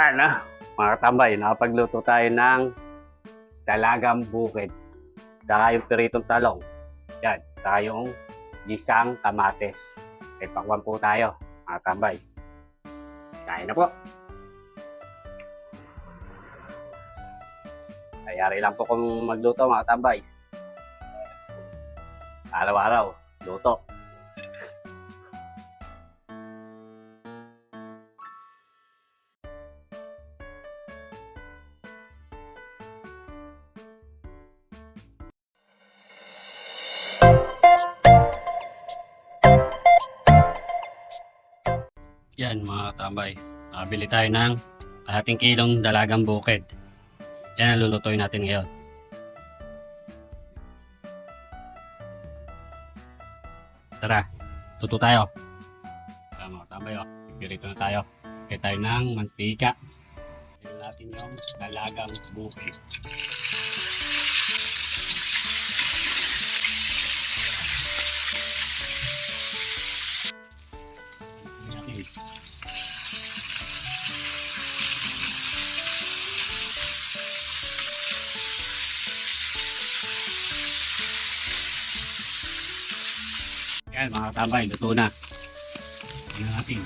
Na, mga tambay, nakapagluto tayo ng dalagang bukid. Saka yung piritong talong. Yan, saka yung gisang kamates. E pakwan po tayo, mga tambay. Kain na po. Kayari lang po kung magluto, mga tambay. Araw-araw, luto. Yan, mga tambay. Nakabili tayo ng kalahating kilong dalagang bukid. Yan ang lulutuin natin ngayon. Tara, tuto tayo. Mga tambay, pirito na tayo. Kaya tayo ng mantika. Tignan natin yung dalagang bukid. Yan, mga tambay, luto na. Tignan natin.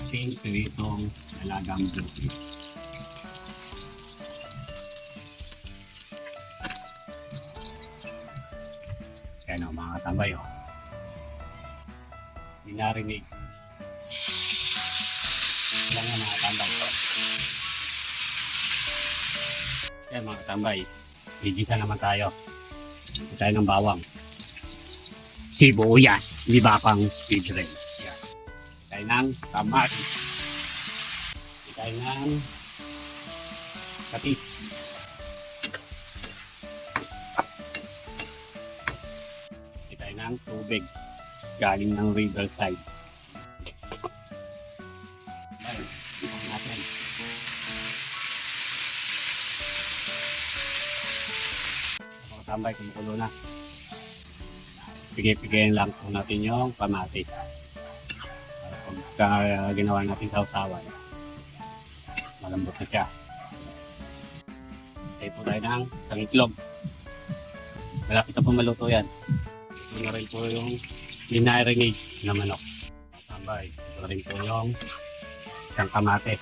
Ating piritong dalagang bukid. Yan o, mga tambay o. Hindi narinig. Yan nga, mga tambay. Yan, mga tambay. Gigisa naman tayo. Ito tayo ng bawang. Sibuyas, di ba pang speed rail? Yan. Tayo ng kamatis. Tayo ng katis. Tayo ng tubig. Galing ng riverside. Ayan, ipang natin. Mga tambay, kumukulo na. Pigay-pigayin lang po natin yung kamatis. Pagka ginawa natin sa usawan, malambot na siya. Tayo po tayo ng itlog. Malapit na po maluto yan. Ito na rin po yung binarinate na manok. Tambay, ito rin po yung isang kamatis.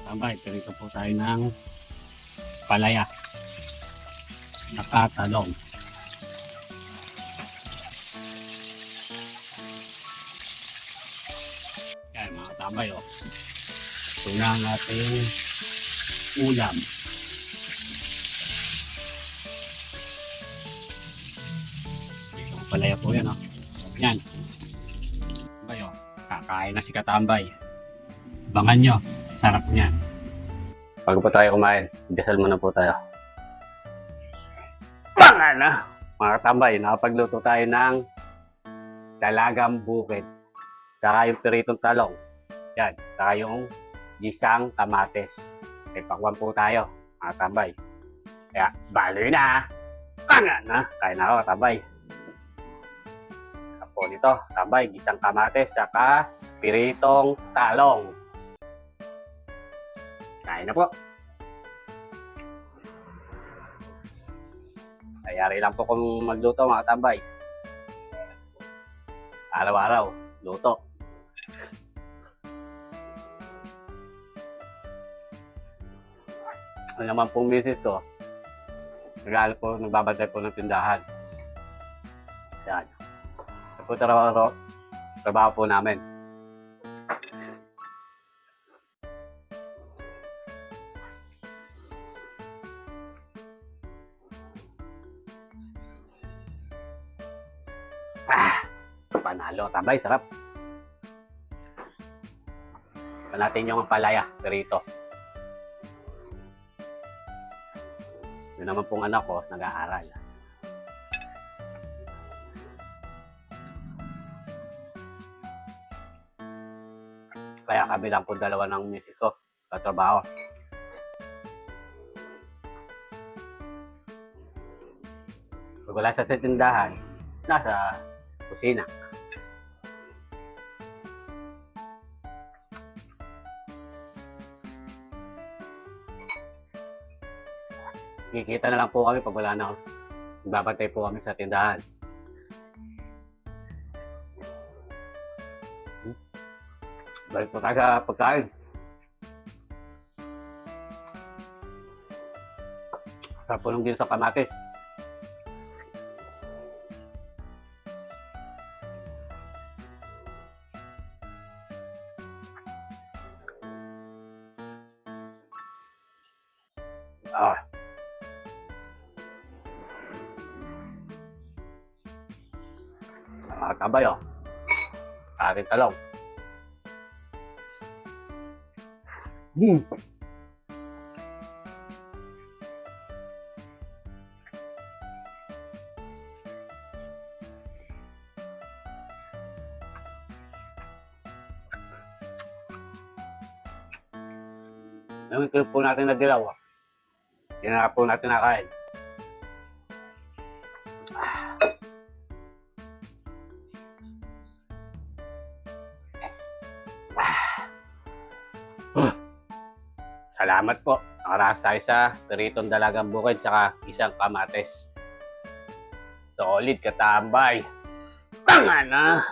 Tambay, pirito po tayo ng palaya. Nakatalong. Yan, mga tambay o. Ito na ang ating ulam. Itong palaya po yan o. Yan. Tambay o. Kakain na si Katambay. Abangan nyo. Sarap niyan. Bago po tayo kumain, dasal muna po tayo. Na, mga tambay, nakapagluto tayo ng dalagang bukid. Saka yung piritong talong. Yan, saka yung gisang kamates. E pakwan po tayo, mga tambay. Kaya, baloy na! Na! Kain na ako, tambay. Apo nito, tambay, gisang kamates, saka piritong talong. Kain na po. Kayari lang po kung magluto, mga tambay. Araw-araw, luto. Ano naman pong misis ko, nagbabantay po ng tindahan. Yan. Ito po trabaho po namin. Panalo, tambay, sarap. Ito natin yung palaya, perito. Yun naman pong anak ko, nag-aaral. Kaya kami lang po dalawa ng misis ko sa trabaho. Pag wala siya sa tindahan, nasa kusina. Kikita na lang po kami pag wala na ako. Babantay po kami sa tindahan. Balik po tayo sa pagkain. Sarap po ng ginisang kamatis. Ah. Nakakabay oh. Ating talong. Yung ito po natin na dilaw. Yan na po natin nakain. Salamat po. Nakaras tayo sa peritong dalagang bukid tsaka isang kamates. Solid katambay. Tanga na!